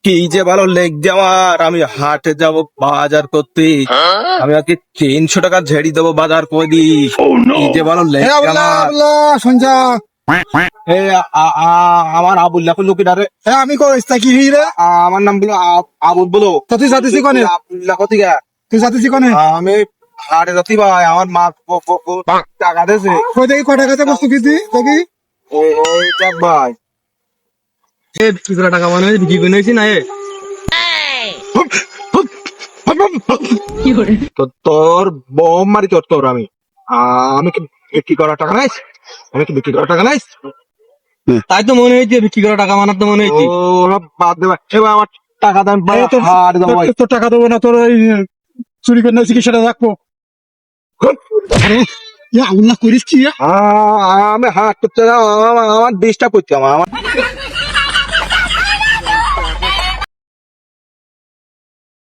কি যে ভালো লেগছে আমার, আমি হাটে যাব বাজার করতে। আমি আজকে 300 টাকা ঝেড়ি দেবো বাজার করে দি। কি যে ভালো লেগছে আমার। সঞ্জা আমার আবুল্লাহ লুকিটারে। আমি কইস তা কি রে আমার নাম বলো আবুল বলো। তো তুই যাতিস কোনে আবুল্লাহ কোথেকে? তুই যাতিস কোনে আমি হাটে যাচ্ছি ভাই, আমার মা টাকা দিয়েছে। কই দেখি কয় টাকাতে বস্তু কিনতি দেখি এই যাক ভাই, বিক্রি করা টাকা মানে বিক্রি করে নিয়েছি না তোর বোম মারি তোর তোর আমি আমি কি বিক্রি করার টাকা নাইস? আমি কি বিক্রি করার টাকা নাইস? তাই তো মনে হয়েছে বিক্রি করা টাকা মানার তো মনে হয়েছে ও বাদ দে ভাই, এবার আমার টাকা দেন ভাই, হাট দেবো ভাই। তোর টাকা দেবো না তোর ওই চুরি করে নিয়েছি কি সেটা রাখবো আল্লাহ করিস কি আমি হাট করতে আমার ডিস্টার্ব করছি আমার